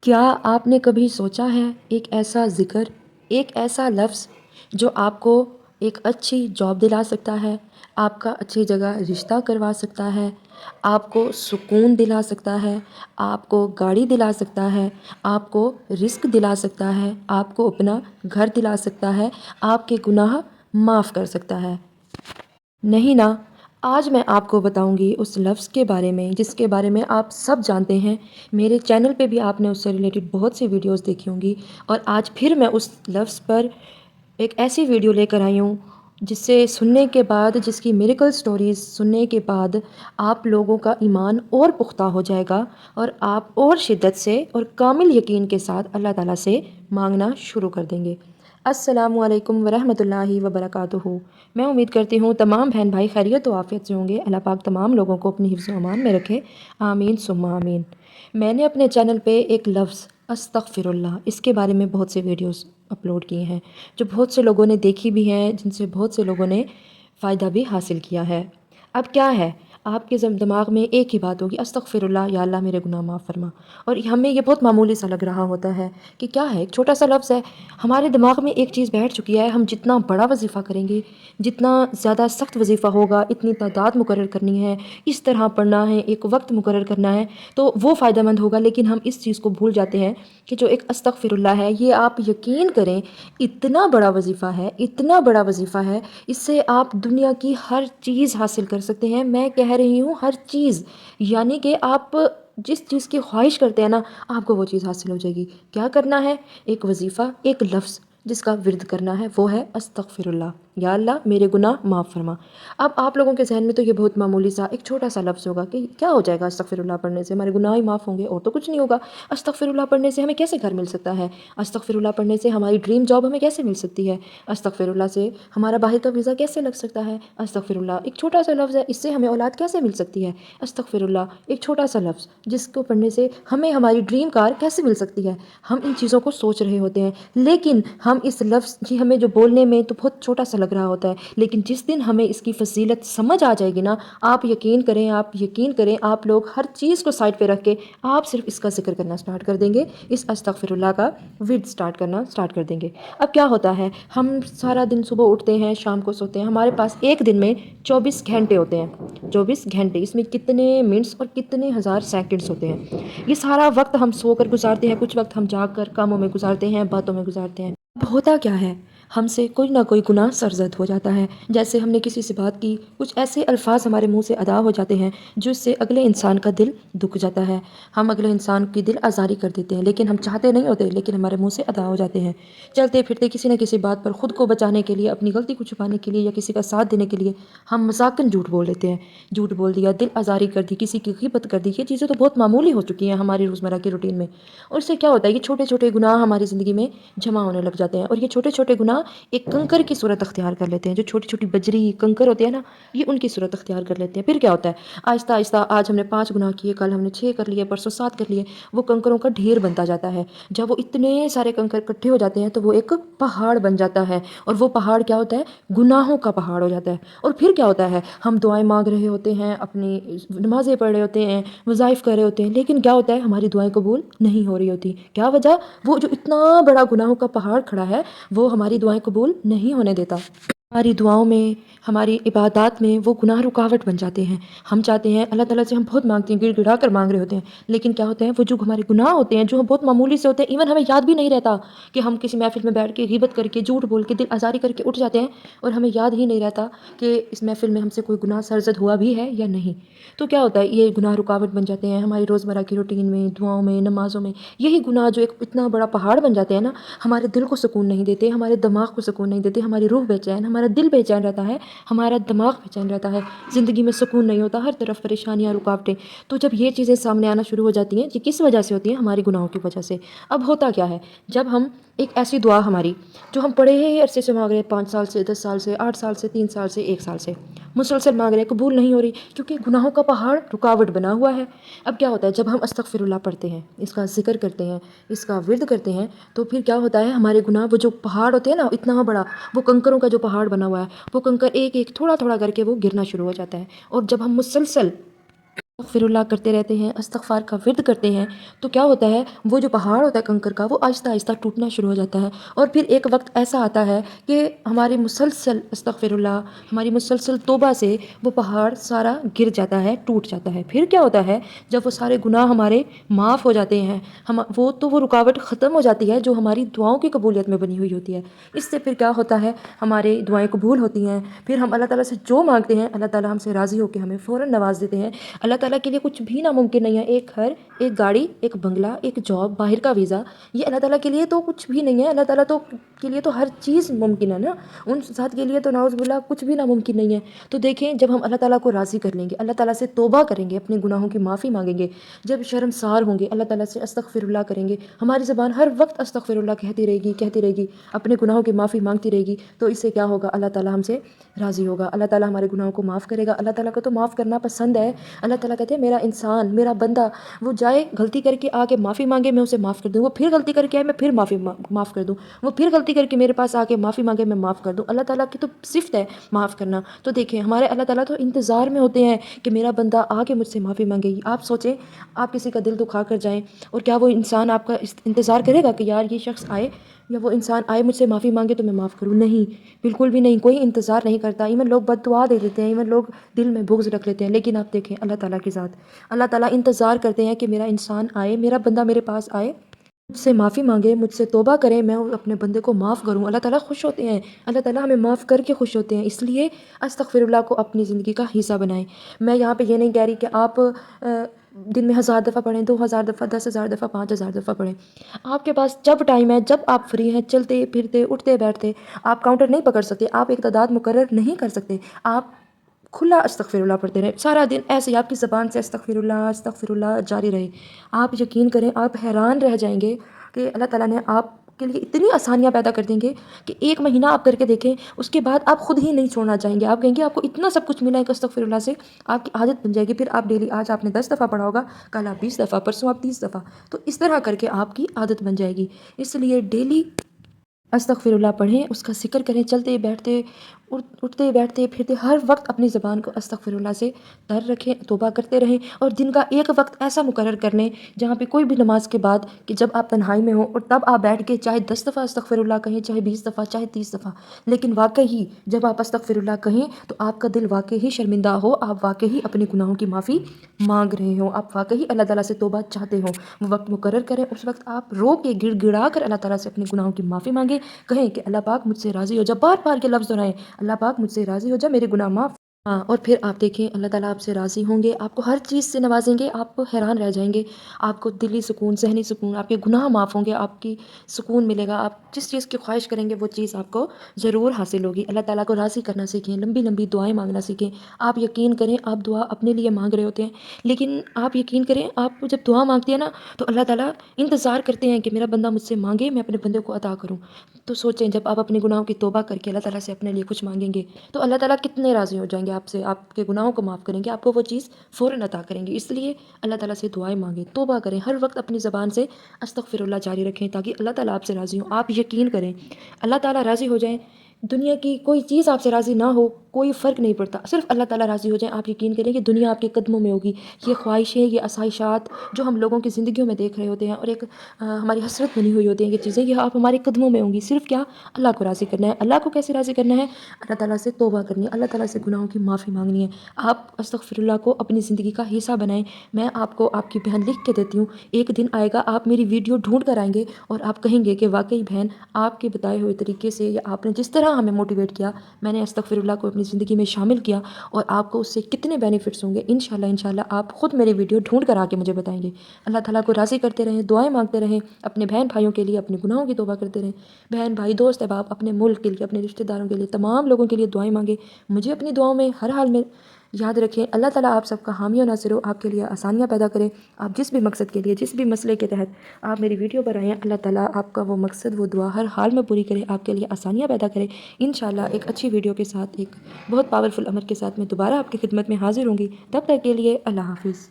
کیا آپ نے کبھی سوچا ہے ایک ایسا ذکر، ایک ایسا لفظ جو آپ کو ایک اچھی جاب دلا سکتا ہے، آپ کا اچھی جگہ رشتہ کروا سکتا ہے، آپ کو سکون دلا سکتا ہے، آپ کو گاڑی دلا سکتا ہے، آپ کو رزق دلا سکتا ہے، آپ کو اپنا گھر دلا سکتا ہے، آپ کے گناہ معاف کر سکتا ہے؟ نہیں نا۔ آج میں آپ کو بتاؤں گی اس لفظ کے بارے میں جس کے بارے میں آپ سب جانتے ہیں۔ میرے چینل پہ بھی آپ نے اس سے ریلیٹڈ بہت سی ویڈیوز دیکھی ہوں گی، اور آج پھر میں اس لفظ پر ایک ایسی ویڈیو لے کر آئی ہوں جس سے سننے کے بعد، جس کی میریکل سٹوریز سننے کے بعد آپ لوگوں کا ایمان اور پختہ ہو جائے گا، اور آپ اور شدت سے اور کامل یقین کے ساتھ اللہ تعالیٰ سے مانگنا شروع کر دیں گے۔ السلام علیکم ورحمۃ اللہ وبرکاتہ۔ میں امید کرتی ہوں تمام بہن بھائی خیریت و عافیت سے ہوں گے۔ اللہ پاک تمام لوگوں کو اپنی حفظ و امان میں رکھے، آمین ثم آمین۔ میں نے اپنے چینل پہ ایک لفظ استغفر اللہ، اس کے بارے میں بہت سے ویڈیوز اپلوڈ کیے ہیں جو بہت سے لوگوں نے دیکھی بھی ہیں، جن سے بہت سے لوگوں نے فائدہ بھی حاصل کیا ہے۔ اب کیا ہے، آپ کے دماغ میں ایک ہی بات ہوگی، استغفر اللہ، یا اللہ میرے گناہ معاف فرما۔ اور ہمیں یہ بہت معمولی سا لگ رہا ہوتا ہے کہ کیا ہے، ایک چھوٹا سا لفظ ہے۔ ہمارے دماغ میں ایک چیز بیٹھ چکی ہے، ہم جتنا بڑا وظیفہ کریں گے، جتنا زیادہ سخت وظیفہ ہوگا، اتنی تعداد مقرر کرنی ہے، اس طرح پڑھنا ہے، ایک وقت مقرر کرنا ہے، تو وہ فائدہ مند ہوگا۔ لیکن ہم اس چیز کو بھول جاتے ہیں کہ جو ایک استغفر اللہ ہے، یہ آپ یقین کریں اتنا بڑا وظیفہ ہے، اتنا بڑا وظیفہ ہے، اس سے آپ دنیا کی ہر چیز حاصل کر سکتے ہیں۔ میں کہہ رہی ہوں ہر چیز، یعنی کہ آپ جس چیز کی خواہش کرتے ہیں نا، آپ کو وہ چیز حاصل ہو جائے گی۔ کیا کرنا ہے؟ ایک وظیفہ، ایک لفظ جس کا ورد کرنا ہے، وہ ہے استغفر اللہ، یا اللہ میرے گناہ معاف فرما۔ اب آپ لوگوں کے ذہن میں تو یہ بہت معمولی سا ایک چھوٹا سا لفظ ہوگا کہ کیا ہو جائے گا استغفر اللہ پڑھنے سے، ہمارے گناہ ہی معاف ہوں گے اور تو کچھ نہیں ہوگا۔ استغفر اللہ پڑھنے سے ہمیں کیسے گھر مل سکتا ہے؟ استغفر اللہ پڑھنے سے ہماری ڈریم جاب ہمیں کیسے مل سکتی ہے؟ استغفر اللہ سے ہمارا باہر کا ویزا کیسے لگ سکتا ہے؟ استغفر اللہ ایک چھوٹا سا لفظ ہے، اس سے ہمیں اولاد کیسے مل سکتی ہے؟ استغفر اللہ ایک چھوٹا سا لفظ جس کو پڑھنے سے ہمیں ہماری ڈریم کار کیسے مل سکتی ہے؟ ہم ان چیزوں کو سوچ رہے ہوتے ہیں، لیکن ہم اس لفظ جی ہمیں جو بولنے میں تو بہت چھوٹا سا لگ رہا ہوتا ہے، لیکن جس دن ہمیں اس کی فضیلت سمجھ آ جائے گی نا، آپ یقین کریں، آپ یقین کریں، آپ لوگ ہر چیز کو سائڈ پہ رکھ کے آپ صرف اس کا ذکر کرنا سٹارٹ کر دیں گے، اس استغفر اللہ کا ورد سٹارٹ کرنا سٹارٹ کر دیں گے۔ اب کیا ہوتا ہے، ہم سارا دن صبح اٹھتے ہیں، شام کو سوتے ہیں، ہمارے پاس ایک دن میں 24 گھنٹے ہوتے ہیں۔ 24 گھنٹے، اس میں کتنے منٹس اور کتنے ہزار سیکنڈس ہوتے ہیں۔ یہ سارا وقت ہم سو کر گزارتے ہیں، کچھ وقت ہم جاگ کر کاموں میں گزارتے ہیں، باتوں میں گزارتے ہیں۔ اب ہوتا کیا ہے، ہم سے کوئی نہ کوئی گناہ سرزد ہو جاتا ہے، جیسے ہم نے کسی سے بات کی، کچھ ایسے الفاظ ہمارے منہ سے ادا ہو جاتے ہیں جس سے اگلے انسان کا دل دکھ جاتا ہے، ہم اگلے انسان کی دل آزاری کر دیتے ہیں، لیکن ہم چاہتے نہیں ہوتے، لیکن ہمارے منہ سے ادا ہو جاتے ہیں۔ چلتے پھرتے کسی نہ کسی بات پر خود کو بچانے کے لیے، اپنی غلطی کو چھپانے کے لیے، یا کسی کا ساتھ دینے کے لیے ہم مذاقن جھوٹ بول لیتے ہیں۔ جھوٹ بول دیا، دل آزاری کر دی، کسی کی غیبت کر دی، یہ چیزیں تو بہت معمولی ہو چکی ہیں ہماری روزمرہ کی روٹین میں، اور اس سے کیا ہوتا ہے، یہ چھوٹے چھوٹے گناہ ہماری زندگی میں جمع ہونے لگ جاتے ہیں، اور یہ چھوٹے چھوٹے گناہ ایک کنکر کی صورت اختیار کر لیتے ہیں۔ جو چھوٹی چھوٹی بجری کنکر ہوتے ہیں نا، یہ ان کی صورت اختیار کر لیتے ہیں۔ پھر کیا ہوتا ہے، آہستہ آہستہ آج ہم نے 5 گناہ کیے، کل ہم نے 6 کر لیے، پرسوں 7 کر لیے، وہ کنکروں کا ڈھیر بنتا جاتا ہے۔ جب وہ اتنے سارے کنکر اکٹھے ہو جاتے ہیں تو وہ ایک پہاڑ بن جاتا ہے، اور وہ پہاڑ کیا ہوتا ہے، گناہوں کا پہاڑ ہو جاتا ہے۔ اور پھر کیا ہوتا ہے، ہم دعائیں مانگ رہے ہوتے ہیں، اپنی نمازیں پڑھ رہے ہوتے ہیں، وظائف کر رہے ہوتے ہیں، لیکن کیا ہوتا ہے، ہماری دعائیں قبول نہیں ہو رہی ہوتی۔ کیا وجہ؟ وہ جو اتنا بڑا گناہوں کا پہاڑ کھڑا ہے، وہ ہماری دعائیں قبول نہیں ہونے دیتا۔ ہماری دعاؤں میں، ہماری عبادات میں وہ گناہ رکاوٹ بن جاتے ہیں۔ ہم چاہتے ہیں اللہ تعالیٰ سے، ہم بہت مانگتے ہیں، گڑ گڑا کر مانگ رہے ہوتے ہیں، لیکن کیا ہوتے ہیں، وہ جو ہمارے گناہ ہوتے ہیں، جو ہم بہت معمولی سے ہوتے ہیں، ایون ہمیں یاد بھی نہیں رہتا کہ ہم کسی محفل میں بیٹھ کے غیبت کر کے، جھوٹ بول کے، دل آزاری کر کے اٹھ جاتے ہیں، اور ہمیں یاد ہی نہیں رہتا کہ اس محفل میں ہم سے کوئی گناہ سرزد ہوا بھی ہے یا نہیں۔ تو کیا ہوتا ہے، یہ گناہ رکاوٹ بن جاتے ہیں ہماری روزمرہ کی روٹین میں، دعاؤں میں، نمازوں میں۔ یہی گناہ جو ایک اتنا بڑا پہاڑ بن جاتے ہیں نا، ہمارے دل کو سکون نہیں دیتے، ہمارے دماغ کو سکون نہیں دیتے، ہماری روح بے چین، ہمارا دل بے چین رہتا ہے، ہمارا دماغ بے چین رہتا ہے، زندگی میں سکون نہیں ہوتا، ہر طرف پریشانیاں، رکاوٹیں۔ تو جب یہ چیزیں سامنے آنا شروع ہو جاتی ہیں، یہ کس وجہ سے ہوتی ہیں؟ ہماری گناہوں کی وجہ سے۔ اب ہوتا کیا ہے، جب ہم ایک ایسی دعا ہماری جو ہم پڑھے ہی عرصے سے مانگ رہے ہیں، 5 سال سے، 10 سال سے، 8 سال سے، 3 سال سے، 1 سال سے مسلسل مانگ رہے ہیں، قبول نہیں ہو رہی، کیونکہ گناہوں کا پہاڑ رکاوٹ بنا ہوا ہے۔ اب کیا ہوتا ہے، جب ہم استغفر اللہ پڑھتے ہیں، اس کا ذکر کرتے ہیں، اس کا ورد کرتے ہیں، تو پھر کیا ہوتا ہے، ہمارے گناہ، وہ جو پہاڑ ہوتے ہیں نا اتنا بڑا، وہ کنکروں کا جو پہاڑ بنا ہوا ہے، وہ کنکر ایک ایک تھوڑا تھوڑا کر کے وہ گرنا شروع ہو جاتا ہے۔ اور جب ہم مسلسل استغفر اللہ کرتے رہتے ہیں، استغفار کا ورد کرتے ہیں، تو کیا ہوتا ہے، وہ جو پہاڑ ہوتا ہے کنکر کا، وہ آہستہ آہستہ ٹوٹنا شروع ہو جاتا ہے، اور پھر ایک وقت ایسا آتا ہے کہ ہماری مسلسل استغفر اللہ، ہماری مسلسل توبہ سے وہ پہاڑ سارا گر جاتا ہے، ٹوٹ جاتا ہے۔ پھر کیا ہوتا ہے، جب وہ سارے گناہ ہمارے معاف ہو جاتے ہیں، وہ رکاوٹ ختم ہو جاتی ہے جو ہماری دعاؤں کی قبولیت میں بنی ہوئی ہوتی ہے۔ اس سے پھر کیا ہوتا ہے، ہمارے دعائیں قبول ہوتی ہیں، پھر ہم اللہ تعالیٰ سے جو مانگتے ہیں، اللہ تعالیٰ ہم سے راضی ہو کے ہمیں فوراً نواز دیتے ہیں۔ اللہ تعالیٰ کے لیے کچھ بھی ناممکن نہیں ہے، ایک گھر، ایک گاڑی، ایک بنگلہ، ایک جاب، باہر کا ویزا، یہ اللہ تعالیٰ کے لیے تو کچھ بھی نہیں ہے۔ اللہ تعالیٰ کے لیے تو ہر چیز ممکن ہے نا، ان ذات کے لیے تو نعوذ باللہ کچھ بھی ناممکن نہیں ہے۔ تو دیکھیں، جب ہم اللہ تعالیٰ کو راضی کر لیں گے، اللہ تعالیٰ سے توبہ کریں گے، اپنے گناہوں کی معافی مانگیں گے، جب شرمسار ہوں گے، اللہ تعالیٰ سے استغفر اللہ کریں گے، ہماری زبان ہر وقت استغفر اللہ کہتی رہے گی، اپنے گناہوں کی معافی مانگتی رہے گی، تو اس سے کیا ہوگا، اللہ تعالیٰ ہم سے راضی ہوگا، اللہ تعالیٰ ہمارے گناہوں کو معاف کرے گا۔ اللہ تعالیٰ کو تو معاف کرنا پسند ہے۔ اللہ تعالیٰ کہتے ہیں میرا انسان، میرا بندہ، وہ جائے غلطی کر کے آ کے معافی مانگے، میں اسے معاف کر دوں، وہ پھر غلطی کر کے آئے، میں پھر معاف کر دوں، وہ پھر غلطی کر کے میرے پاس آ کے معافی مانگے، میں معاف کر دوں۔ اللہ تعالیٰ کی تو صفت ہے معاف کرنا۔ تو دیکھیں، ہمارے اللہ تعالیٰ تو انتظار میں ہوتے ہیں کہ میرا بندہ آ کے مجھ سے معافی مانگے گی۔ آپ سوچیں، آپ کسی کا دل دکھا کر جائیں، اور کیا وہ انسان آپ کا انتظار کرے گا کہ یار یہ شخص آئے یا وہ انسان آئے مجھ سے معافی مانگے تو میں معاف کروں؟ نہیں، بالکل بھی نہیں، کوئی انتظار نہیں کرتا۔ ایون لوگ بد دعا دے دیتے ہیں، ایون لوگ دل میں بغض رکھ لیتے ہیں، لیکن آپ دیکھیں اللہ تعالیٰ کی ذات، اللہ تعالیٰ انتظار کرتے ہیں کہ میرا انسان آئے، میرا بندہ میرے پاس آئے، مجھ سے معافی مانگے، مجھ سے توبہ کرے، میں اپنے بندے کو معاف کروں۔ اللہ تعالیٰ خوش ہوتے ہیں، اللہ تعالیٰ ہمیں معاف کر کے خوش ہوتے ہیں۔ اس لیے استغفر اللہ کو اپنی زندگی کا حصہ بنائیں۔ میں یہاں پہ یہ نہیں کہہ رہی کہ آپ دن میں 1000 دفعہ پڑھیں، 2000 دفعہ، 10,000 دفعہ، 5000 دفعہ پڑھیں۔ آپ کے پاس جب ٹائم ہے، جب آپ فری ہیں، چلتے پھرتے اٹھتے بیٹھتے، آپ کاؤنٹر نہیں پکڑ سکتے، آپ ایک تعداد مقرر نہیں کر سکتے، آپ کھلا استغفر اللہ پڑھتے رہیں سارا دن، ایسے ہی آپ کی زبان سے استغفر اللہ جاری رہے۔ آپ یقین کریں، آپ حیران رہ جائیں گے کہ اللہ تعالیٰ نے آپ کے لیے اتنی آسانیاں پیدا کر دیں گے کہ ایک مہینہ آپ کر کے دیکھیں، اس کے بعد آپ خود ہی نہیں چھوڑنا چاہیں گے۔ آپ کہیں گے آپ کو اتنا سب کچھ ملا ہے کہ استغفر اللہ سے آپ کی عادت بن جائے گی۔ پھر آپ ڈیلی، آج آپ نے 10 دفعہ پڑھا ہوگا، کل آپ 20 دفعہ، پرسوں آپ 30 دفعہ، تو اس طرح کر کے آپ کی عادت بن جائے گی۔ اس لیے ڈیلی استغفر اللہ پڑھیں، اس کا ذکر کریں، چلتے بیٹھتے اٹھتے بیٹھتے پھرتے ہر وقت اپنی زبان کو استغفر اللہ سے تر رکھیں، توبہ کرتے رہیں، اور دن کا ایک وقت ایسا مقرر کر لیں جہاں پہ کوئی بھی نماز کے بعد، کہ جب آپ تنہائی میں ہوں اور تب آپ بیٹھ کے چاہے 10 دفعہ استغفر اللہ کہیں، چاہے 20 دفعہ، چاہے 30 دفعہ، لیکن واقعی جب آپ استغفر اللہ کہیں تو آپ کا دل واقعی شرمندہ ہو، آپ واقعی اپنے گناہوں کی معافی مانگ رہے ہوں، آپ واقعی اللہ تعالیٰ سے توبہ چاہتے ہوں، وہ وقت مقرر کریں، اس وقت آپ رو کے گڑ گڑا کر اللہ تعالیٰ سے اپنے گناہوں کی معافی مانگیں، کہیں کہ اللہ پاک مجھ سے راضی ہو جا، بار بار کے لفظ دہرائیں، اللہ پاک مجھ سے راضی ہو جا، میرے گناہ معاف۔ ہاں، اور پھر آپ دیکھیں اللہ تعالیٰ آپ سے راضی ہوں گے، آپ کو ہر چیز سے نوازیں گے، آپ کو حیران رہ جائیں گے، آپ کو دلی سکون، ذہنی سکون، آپ کے گناہ معاف ہوں گے، آپ کی سکون ملے گا، آپ جس چیز کی خواہش کریں گے وہ چیز آپ کو ضرور حاصل ہوگی۔ اللہ تعالیٰ کو راضی کرنا سیکھیں، لمبی لمبی دعائیں مانگنا سیکھیں۔ آپ یقین کریں، آپ دعا اپنے لیے مانگ رہے ہوتے ہیں، لیکن آپ یقین کریں، آپ جب دعا مانگتے ہیں نا تو اللہ تعالیٰ انتظار کرتے ہیں کہ میرا بندہ مجھ سے مانگے، میں اپنے بندے کو عطا کروں۔ تو سوچیں، جب آپ اپنے گناہوں کی توبہ کر کے اللہ تعالیٰ سے اپنے لیے کچھ مانگیں گے تو اللہ تعالیٰ کتنے راضی ہو جائیں گے آپ سے، آپ کے گناہوں کو معاف کریں گے، آپ کو وہ چیز فوراً عطا کریں گے۔ اس لیے اللہ تعالیٰ سے دعائیں مانگیں، توبہ کریں، ہر وقت اپنی زبان سے استغفر اللہ جاری رکھیں تاکہ اللہ تعالیٰ آپ سے راضی ہوں۔ آپ یقین کریں، اللہ تعالیٰ راضی ہو جائیں، دنیا کی کوئی چیز آپ سے راضی نہ ہو، کوئی فرق نہیں پڑتا، صرف اللہ تعالیٰ راضی ہو جائیں، آپ یقین کریں کہ دنیا آپ کے قدموں میں ہوگی۔ یہ خواہشیں، یہ آسائشات جو ہم لوگوں کی زندگیوں میں دیکھ رہے ہوتے ہیں اور ایک ہماری حسرت بنی ہوئی ہوتی ہیں، یہ چیزیں، یہ آپ ہمارے قدموں میں ہوں گی۔ صرف کیا، اللہ کو راضی کرنا ہے۔ اللہ کو کیسے راضی کرنا ہے؟ اللہ تعالیٰ سے توبہ کرنی ہے، اللہ تعالیٰ سے گناہوں کی معافی مانگنی ہے۔ آپ استغفر اللہ کو اپنی زندگی کا حصہ بنائیں۔ میں آپ کو آپ کی بہن لکھ کے دیتی ہوں، ایک دن آئے گا آپ میری ویڈیو ڈھونڈ کر آئیں گے اور آپ کہیں گے کہ واقعی بہن، آپ کے بتائے ہوئے طریقے سے یا آپ نے جس طرح ہمیں موٹیویٹ کیا، میں نے استغفر اللہ کو اپنی زندگی میں شامل کیا اور آپ کو اس سے کتنے بینیفٹس ہوں گے۔ انشاءاللہ آپ خود میری ویڈیو ڈھونڈ کر آ کے مجھے بتائیں گے۔ اللہ تعالیٰ کو راضی کرتے رہیں، دعائیں مانگتے رہیں، اپنے بہن بھائیوں کے لیے اپنے گناہوں کی توبہ کرتے رہیں، بہن بھائی دوست احباب، اپنے ملک کے لیے، اپنے رشتہ داروں کے لیے، تمام لوگوں کے لیے دعائیں مانگیں۔ مجھے اپنی دعاؤں میں ہر حال میں یاد رکھیں۔ اللہ تعالیٰ آپ سب کا حامی و ناصر ہو، آپ کے لیے آسانیاں پیدا کرے۔ آپ جس بھی مقصد کے لیے، جس بھی مسئلے کے تحت آپ میری ویڈیو پر آئے ہیں، اللہ تعالیٰ آپ کا وہ مقصد، وہ دعا ہر حال میں پوری کرے، آپ کے لیے آسانیاں پیدا کرے۔ انشاءاللہ ایک اچھی ویڈیو کے ساتھ، ایک بہت پاورفل امر کے ساتھ میں دوبارہ آپ کی خدمت میں حاضر ہوں گی۔ تب تک کے لیے اللہ حافظ۔